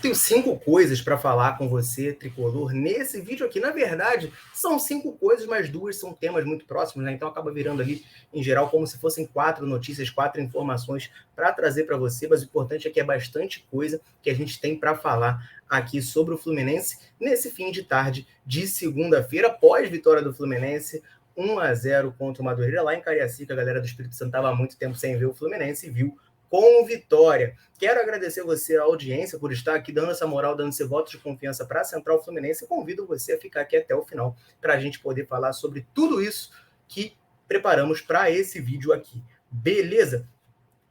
Tenho 5 coisas para falar com você, tricolor, nesse vídeo aqui. Na verdade, são 5 coisas, mas 2 são temas muito próximos, né? Então acaba virando ali, em geral, como se fossem 4 notícias, 4 informações para trazer para você. Mas o importante é que é bastante coisa que a gente tem para falar aqui sobre o Fluminense nesse fim de tarde de segunda-feira, após vitória do Fluminense. 1-0 contra o Madureira, lá em Cariacica. A galera do Espírito Santo estava há muito tempo sem ver o Fluminense e viu com vitória. Quero agradecer você, a audiência, por estar aqui dando essa moral, dando esse voto de confiança para a Central Fluminense. E convido você a ficar aqui até o final para a gente poder falar sobre tudo isso que preparamos para esse vídeo aqui. Beleza?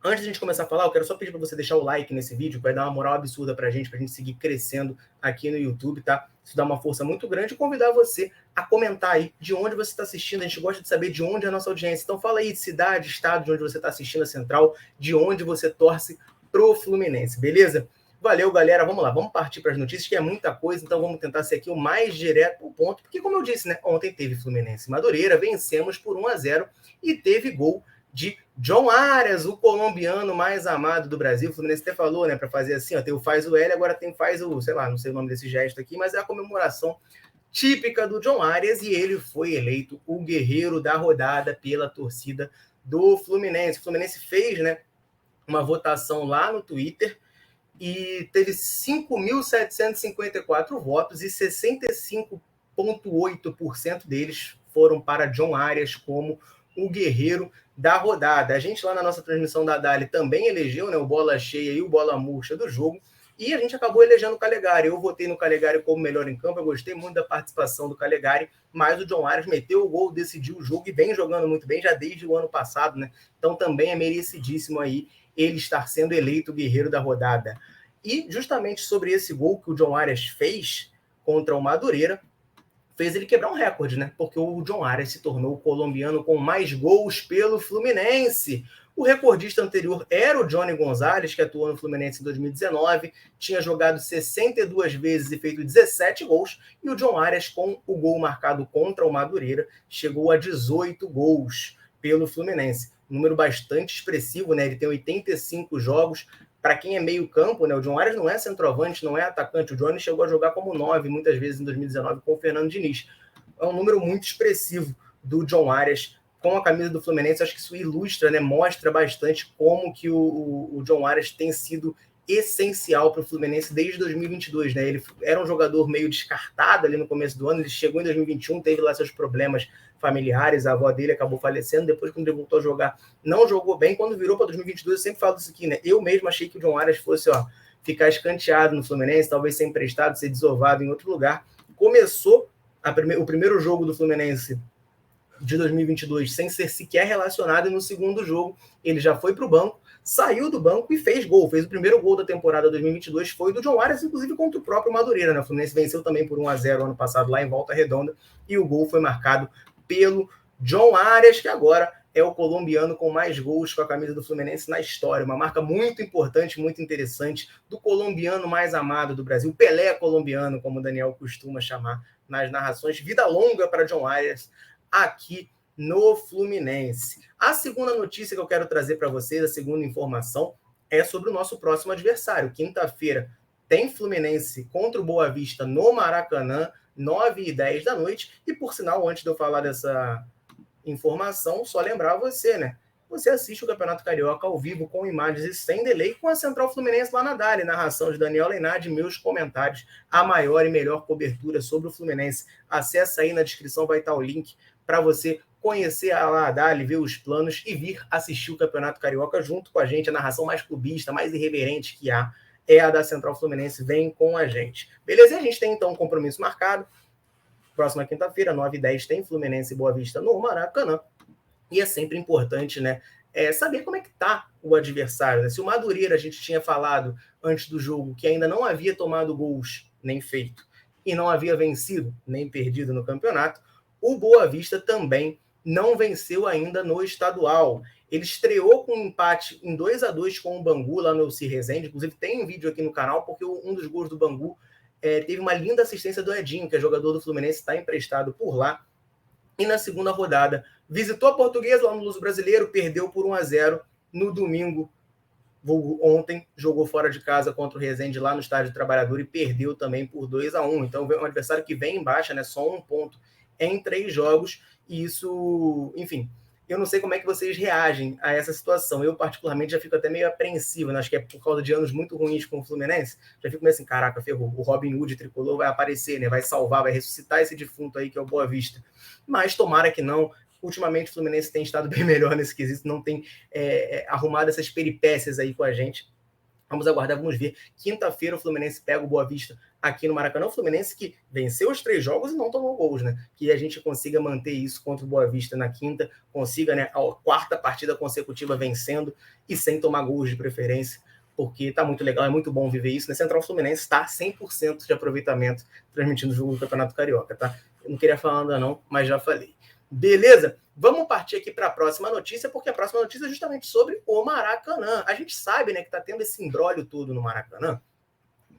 Antes de a gente começar a falar, eu quero só pedir para você deixar o like nesse vídeo, que vai dar uma moral absurda para a gente seguir crescendo aqui no YouTube, tá? Isso dá uma força muito grande. E convidar você a comentar aí de onde você está assistindo. A gente gosta de saber de onde é a nossa audiência. Então fala aí de cidade, estado de onde você está assistindo a Central, de onde você torce pro Fluminense, beleza? Valeu, galera. Vamos lá, vamos partir para as notícias, que é muita coisa, então vamos tentar ser aqui o mais direto ao ponto, porque como eu disse, né, ontem teve Fluminense e Madureira, vencemos por 1-0 e teve gol de John Arias, o colombiano mais amado do Brasil. O Fluminense até falou, né, para fazer assim, ó, tem o faz o L, agora tem faz o, sei lá, não sei o nome desse gesto aqui, mas é a comemoração típica do John Arias e ele foi eleito o guerreiro da rodada pela torcida do Fluminense. O Fluminense fez, né, uma votação lá no Twitter e teve 5.754 votos e 65,8% deles foram para John Arias como o guerreiro da rodada. A gente lá na nossa transmissão da Dali também elegeu, né, o bola cheia e o bola murcha do jogo, e a gente acabou elegendo o Calegari. Eu votei no Calegari como melhor em campo, eu gostei muito da participação do Calegari, mas o John Arias meteu o gol, decidiu o jogo e vem jogando muito bem já desde o ano passado, né? Então também é merecidíssimo aí ele estar sendo eleito o guerreiro da rodada. E justamente sobre esse gol que o John Arias fez contra o Madureira, fez ele quebrar um recorde, né? Porque o John Arias se tornou o colombiano com mais gols pelo Fluminense. O recordista anterior era o Johnny Gonzalez, que atuou no Fluminense em 2019, tinha jogado 62 vezes e feito 17 gols, e o John Arias, com o gol marcado contra o Madureira, chegou a 18 gols pelo Fluminense. Um número bastante expressivo, né? Ele tem 85 jogos. Para quem é meio campo, né, o John Arias não é centroavante, não é atacante. O Johnny chegou a jogar como 9 muitas vezes em 2019 com o Fernando Diniz. É um número muito expressivo do John Arias com a camisa do Fluminense. Acho que isso ilustra, né, mostra bastante como que o John Arias tem sido essencial para o Fluminense desde 2022. Né? Ele era um jogador meio descartado ali no começo do ano, ele chegou em 2021, teve lá seus problemas familiares, a avó dele acabou falecendo, depois quando ele voltou a jogar, não jogou bem. Quando virou para 2022, eu sempre falo isso aqui, né? Eu mesmo achei que o John Arias fosse, ó, ficar escanteado no Fluminense, talvez ser emprestado, ser desovado em outro lugar. Começou o primeiro jogo do Fluminense de 2022 sem ser sequer relacionado, e no segundo jogo ele já foi para o banco, saiu do banco e fez gol. Fez o primeiro gol da temporada 2022, foi do John Arias, inclusive contra o próprio Madureira. Né? O Fluminense venceu também por 1-0 ano passado lá em Volta Redonda, e o gol foi marcado pelo John Arias, que agora é o colombiano com mais gols com a camisa do Fluminense na história. Uma marca muito importante, muito interessante, do colombiano mais amado do Brasil, Pelé colombiano, como o Daniel costuma chamar nas narrações. Vida longa para John Arias aqui no Fluminense. A segunda notícia que eu quero trazer para vocês, a segunda informação, é sobre o nosso próximo adversário. Quinta-feira tem Fluminense contra o Boa Vista no Maracanã, 9h10 da noite. E, por sinal, antes de eu falar dessa informação, só lembrar você, né? Você assiste o Campeonato Carioca ao vivo, com imagens e sem delay, com a Central Fluminense lá na Dali, narração de Daniel Leinardi, meus comentários, a maior e melhor cobertura sobre o Fluminense. Acesse aí, na descrição vai estar o link para você conhecer a Dali, ver os planos e vir assistir o Campeonato Carioca junto com a gente. A narração mais clubista, mais irreverente que há é a da Central Fluminense. Vem com a gente. Beleza? E a gente tem então um compromisso marcado. Próxima quinta-feira, 9h10, tem Fluminense e Boa Vista no Maracanã. E é sempre importante, né, saber como é que está o adversário. Né? Se o Madureira, a gente tinha falado antes do jogo, que ainda não havia tomado gols, nem feito, e não havia vencido, nem perdido no campeonato, o Boa Vista também não venceu ainda no estadual. Ele estreou com um empate em 2-2 com o Bangu, lá no Elci Rezende. Inclusive tem um vídeo aqui no canal, porque um dos gols do Bangu teve uma linda assistência do Edinho, que é jogador do Fluminense, está emprestado por lá. E na segunda rodada, visitou a Portuguesa lá no Luso Brasileiro, perdeu por 1-0 no domingo ontem jogou fora de casa contra o Resende lá no Estádio do Trabalhador e perdeu também por 2-1. Então, é um adversário que vem em baixa, né? Só 1 ponto em 3 jogos. E isso, enfim, eu não sei como é que vocês reagem a essa situação. Eu, particularmente, já fico até meio apreensivo, né? Acho que é por causa de anos muito ruins com o Fluminense. Já fico meio assim, caraca, ferrou. O Robin Hood tricolor vai aparecer, né? Vai salvar, vai ressuscitar esse defunto aí que é o Boa Vista. Mas tomara que não. Ultimamente o Fluminense tem estado bem melhor nesse quesito, não tem arrumado essas peripécias aí com a gente. Vamos aguardar, vamos ver. Quinta-feira o Fluminense pega o Boa Vista aqui no Maracanã. O Fluminense que venceu os 3 jogos e não tomou gols, né? Que a gente consiga manter isso contra o Boa Vista na quinta, consiga, né, a 4ª partida consecutiva vencendo e sem tomar gols de preferência, porque tá muito legal, é muito bom viver isso, né? Central Fluminense está 100% de aproveitamento transmitindo o jogo do Campeonato Carioca, tá? Eu não queria falar ainda não, mas já falei. Beleza? Vamos partir aqui para a próxima notícia, porque a próxima notícia é justamente sobre o Maracanã. A gente sabe, né, que está tendo esse imbróglio todo no Maracanã,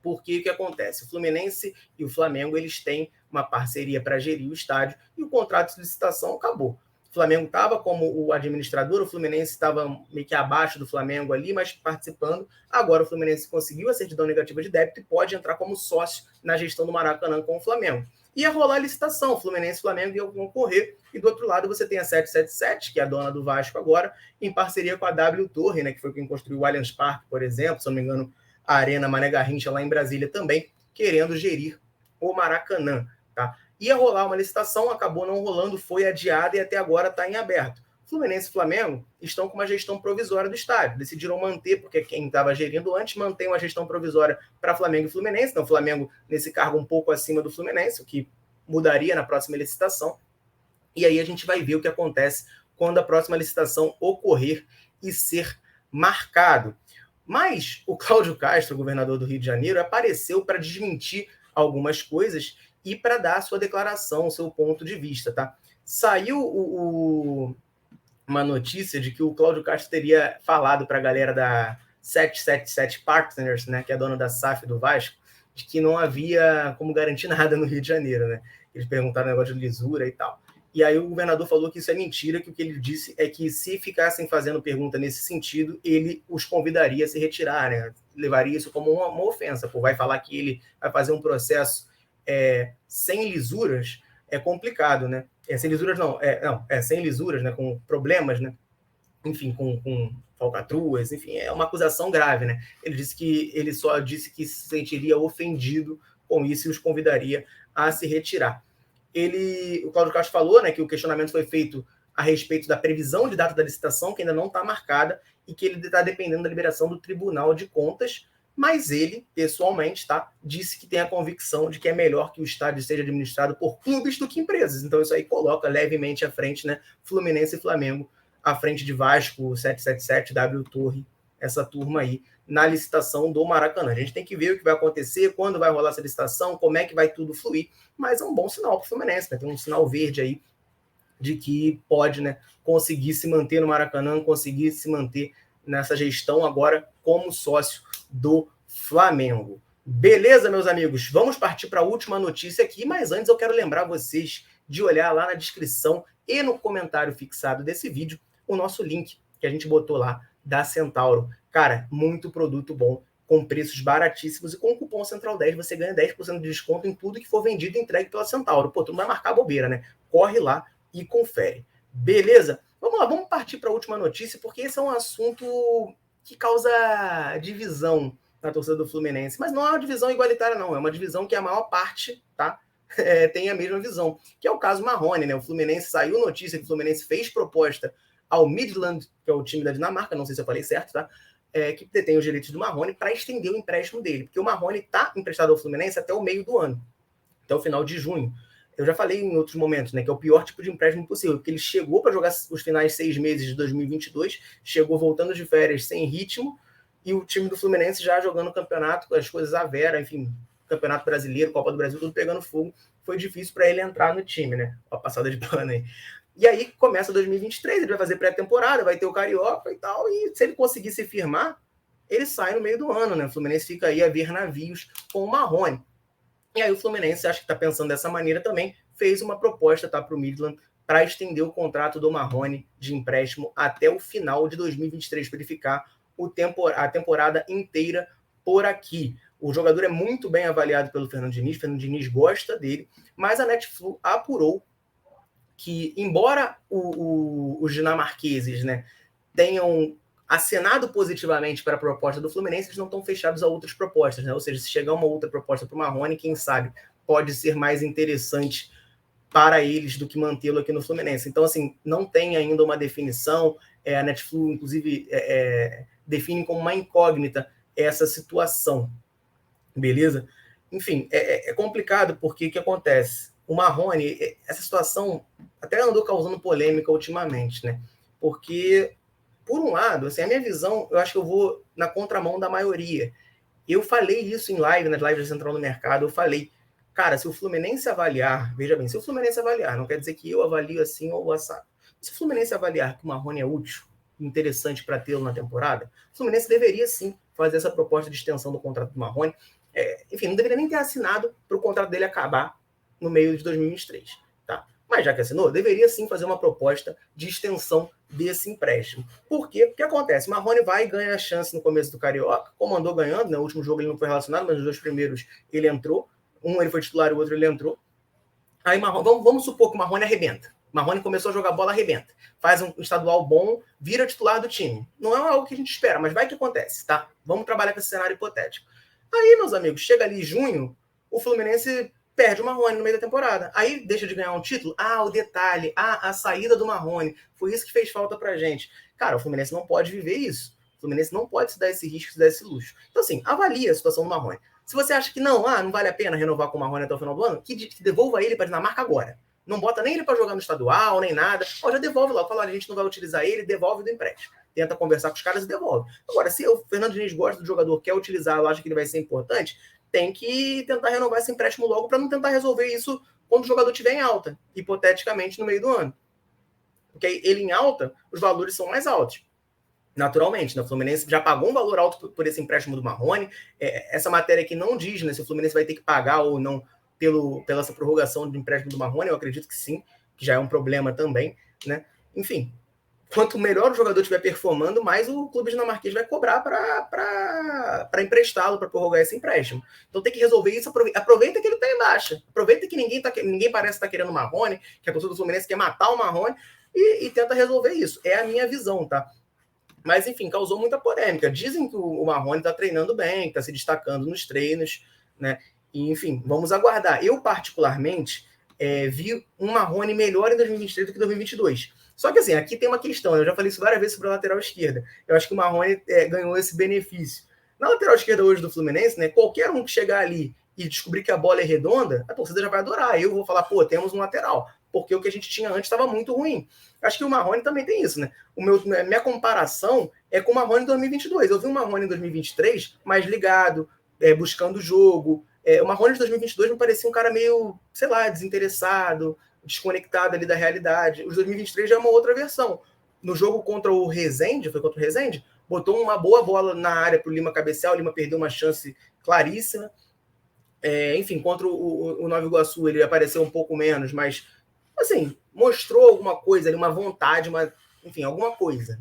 porque o que acontece? O Fluminense e o Flamengo eles têm uma parceria para gerir o estádio e o contrato de licitação acabou. O Flamengo estava como o administrador, o Fluminense estava meio que abaixo do Flamengo ali, mas participando. Agora o Fluminense conseguiu a certidão negativa de débito e pode entrar como sócio na gestão do Maracanã com o Flamengo. Ia rolar a licitação, o Fluminense e o Flamengo iam concorrer, e do outro lado você tem a 777, que é a dona do Vasco agora, em parceria com a W Torre, né, que foi quem construiu o Allianz Parque, por exemplo, se não me engano, a Arena Mané Garrincha lá em Brasília também, querendo gerir o Maracanã. Tá? Ia rolar uma licitação, acabou não rolando, foi adiada e até agora está em aberto. Fluminense e Flamengo estão com uma gestão provisória do estádio. Decidiram manter, porque quem estava gerindo antes mantém uma gestão provisória para Flamengo e Fluminense. Então, o Flamengo nesse cargo um pouco acima do Fluminense, o que mudaria na próxima licitação. E aí a gente vai ver o que acontece quando a próxima licitação ocorrer e ser marcado. Mas o Cláudio Castro, governador do Rio de Janeiro, apareceu para desmentir algumas coisas e para dar a sua declaração, o seu ponto de vista. Tá? Saiu uma notícia de que o Cláudio Castro teria falado para a galera da 777 Partners, né, que é a dona da SAF do Vasco, de que não havia como garantir nada no Rio de Janeiro. Né? Eles perguntaram o negócio de lisura e tal. E aí o governador falou que isso é mentira, que o que ele disse é que se ficassem fazendo pergunta nesse sentido, ele os convidaria a se retirar, né? Levaria isso como uma ofensa. Pô, vai falar que ele vai fazer um processo sem lisuras, é complicado, né? Sem lisuras não, sem lisuras, né? Com problemas, né? Enfim, com falcatruas, enfim, é uma acusação grave, né? Ele só disse que se sentiria ofendido com isso e os convidaria a se retirar. O Cláudio Castro falou, né, que o questionamento foi feito a respeito da previsão de data da licitação, que ainda não está marcada, e que ele está dependendo da liberação do Tribunal de Contas, mas ele, pessoalmente, disse que tem a convicção de que é melhor que o estádio seja administrado por clubes do que empresas. Então isso aí coloca levemente à frente, né, Fluminense e Flamengo, à frente de Vasco, 777, W Torre, essa turma aí, na licitação do Maracanã. A gente tem que ver o que vai acontecer, quando vai rolar essa licitação, como é que vai tudo fluir, mas é um bom sinal para o Fluminense, né? Tem um sinal verde aí de que pode, né, conseguir se manter no Maracanã, conseguir se manter nessa gestão agora como sócio do Flamengo. Beleza, meus amigos? Vamos partir para a última notícia aqui, mas antes eu quero lembrar vocês de olhar lá na descrição e no comentário fixado desse vídeo o nosso link que a gente botou lá da Centauro. Cara, muito produto bom, com preços baratíssimos, e com o cupom Central10 você ganha 10% de desconto em tudo que for vendido e entregue pela Centauro. Pô, tu não vai marcar bobeira, né? Corre lá e confere. Beleza? Vamos lá, vamos partir para a última notícia, porque esse é um assunto que causa divisão na torcida do Fluminense. Mas não é uma divisão igualitária, não. É uma divisão que a maior parte, tá? Tem a mesma visão, que é o caso Marrone, né? O Fluminense, saiu notícia que o Fluminense fez proposta ao Midland, que é o time da Dinamarca, não sei se eu falei certo, tá? Que detém os direitos do Marrone, para estender o empréstimo dele, porque o Marrone está emprestado ao Fluminense até o meio do ano, até o final de junho. Eu já falei em outros momentos, né, que é o pior tipo de empréstimo possível, porque ele chegou para jogar os finais 6 meses de 2022, chegou voltando de férias sem ritmo, e o time do Fluminense já jogando o campeonato, com as coisas à vera, enfim, Campeonato Brasileiro, Copa do Brasil, tudo pegando fogo. Foi difícil para ele entrar no time, né? A passada de pano aí. E aí começa 2023, ele vai fazer pré-temporada, vai ter o Carioca e tal, e se ele conseguir se firmar, ele sai no meio do ano, né? O Fluminense fica aí a ver navios com o Marrone. E aí o Fluminense, acho que está pensando dessa maneira também, fez uma proposta, tá, para o Midland para estender o contrato do Marrone de empréstimo até o final de 2023, para ele ficar a temporada inteira por aqui. O jogador é muito bem avaliado pelo Fernando Diniz gosta dele, mas a Netflix apurou que, embora os dinamarqueses, né, tenham acenado positivamente para a proposta do Fluminense, eles não estão fechados a outras propostas, né? Ou seja, se chegar uma outra proposta para o Marrone, quem sabe pode ser mais interessante para eles do que mantê-lo aqui no Fluminense. Então, assim, não tem ainda uma definição. A Netflix, inclusive, define como uma incógnita essa situação. Beleza? Enfim, é complicado porque o que acontece? O Marrone, essa situação até andou causando polêmica ultimamente, né? Porque, por um lado, assim, a minha visão, eu acho que eu vou na contramão da maioria. Eu falei isso em live, nas lives da Central do Mercado, eu falei, cara, se o Fluminense avaliar, veja bem, se o Fluminense avaliar, não quer dizer que eu avalio assim ou assado. Se o Fluminense avaliar que o Marrone é útil, interessante para tê-lo na temporada, o Fluminense deveria sim fazer essa proposta de extensão do contrato do Marrone. Enfim, não deveria nem ter assinado para o contrato dele acabar no meio de 2023. Tá? Mas já que assinou, deveria sim fazer uma proposta de extensão desse empréstimo. Por quê? O que acontece? O Marrone vai e ganha a chance no começo do Carioca, como andou ganhando, né? No último jogo ele não foi relacionado, mas nos dois primeiros ele entrou. Um ele foi titular e o outro ele entrou. Aí vamos supor que o Marrone arrebenta. O Marrone começou a jogar bola, arrebenta. Faz um estadual bom, vira titular do time. Não é algo que a gente espera, mas vai que acontece, tá? Vamos trabalhar com esse cenário hipotético. Aí, meus amigos, chega ali em junho, o Fluminense perde o Marrone no meio da temporada. Aí deixa de ganhar um título. O detalhe, a saída do Marrone. Foi isso que fez falta pra gente. Cara, o Fluminense não pode viver isso. O Fluminense não pode se dar esse risco, se dar esse luxo. Então, assim, avalia a situação do Marrone. Se você acha que não vale a pena renovar com o Marrone até o final do ano, que devolva ele para a Dinamarca agora. Não bota nem ele para jogar no estadual, nem nada. Já devolve lá. Fala, a gente não vai utilizar ele, devolve do empréstimo. Tenta conversar com os caras e devolve. Agora, se o Fernando Diniz gosta do jogador, quer utilizá-lo, acha que ele vai ser importante, tem que tentar renovar esse empréstimo logo para não tentar resolver isso quando o jogador estiver em alta, hipoteticamente, no meio do ano. Porque ele em alta, os valores são mais altos. Naturalmente, né? O Fluminense já pagou um valor alto por esse empréstimo do Marrone. Essa matéria aqui não diz, né, se o Fluminense vai ter que pagar ou não pela essa prorrogação do empréstimo do Marrone. Eu acredito que sim, que já é um problema também, né? Enfim, quanto melhor o jogador estiver performando, mais o clube dinamarquês vai cobrar para emprestá-lo, para prorrogar esse empréstimo. Então tem que resolver isso. Aproveita que ele está em baixa. Aproveita que ninguém parece estar querendo o Marrone, que a torcida do Fluminense quer matar o Marrone, e tenta resolver isso. É a minha visão, tá? Mas, enfim, causou muita polêmica. Dizem que o Marrone está treinando bem, está se destacando nos treinos, né? E, enfim, vamos aguardar. Eu, particularmente, vi um Marrone melhor em 2023 do que em 2022. Só que, assim, aqui tem uma questão. Eu já falei isso várias vezes sobre a lateral esquerda. Eu acho que o Marrone ganhou esse benefício. Na lateral esquerda hoje do Fluminense, né, qualquer um que chegar ali e descobrir que a bola é redonda, a torcida já vai adorar. Eu vou falar, temos um lateral. Porque o que a gente tinha antes estava muito ruim. Acho que o Marrone também tem isso, né? Minha comparação é com o Marrone em 2022. Eu vi o Marrone em 2023 mais ligado, buscando o jogo. O Marrone de 2022 me parecia um cara meio, sei lá, desinteressado, desconectado ali da realidade. Os 2023 já é uma outra versão. No jogo contra o Rezende, foi contra o Rezende, botou uma boa bola na área para o Lima cabecear, o Lima perdeu uma chance claríssima. Enfim, contra o Nova Iguaçu ele apareceu um pouco menos, mas assim, mostrou alguma coisa ali, uma vontade, enfim, alguma coisa.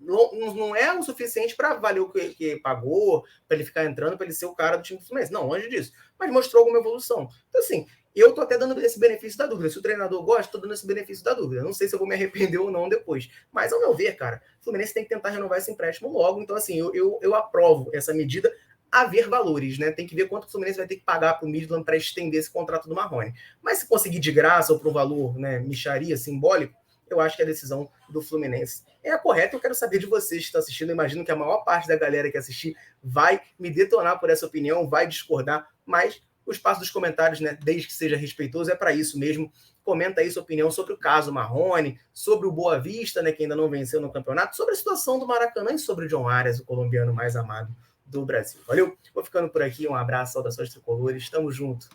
Não é o suficiente para valer o que pagou, para ele ficar entrando, para ele ser o cara do time do Fluminense. Não, longe disso. Mas mostrou alguma evolução. Então, assim, eu tô até dando esse benefício da dúvida. Se o treinador gosta, tô dando esse benefício da dúvida. Não sei se eu vou me arrepender ou não depois. Mas, ao meu ver, cara, o Fluminense tem que tentar renovar esse empréstimo logo. Então, assim, eu aprovo essa medida a ver valores, né? Tem que ver quanto o Fluminense vai ter que pagar para o Midland para estender esse contrato do Marrone. Mas se conseguir de graça ou por um valor, né, micharia, simbólico, eu acho que a decisão do Fluminense é a correta. Eu quero saber de vocês que estão assistindo. Eu imagino que a maior parte da galera que assistir vai me detonar por essa opinião, vai discordar, mas o espaço dos comentários, né, desde que seja respeitoso, é para isso mesmo. Comenta aí sua opinião sobre o caso Marrone, sobre o Boa Vista, né, que ainda não venceu no campeonato, sobre a situação do Maracanã e sobre o John Arias, o colombiano mais amado do Brasil. Valeu? Vou ficando por aqui. Um abraço, saudações tricolores. Tamo junto.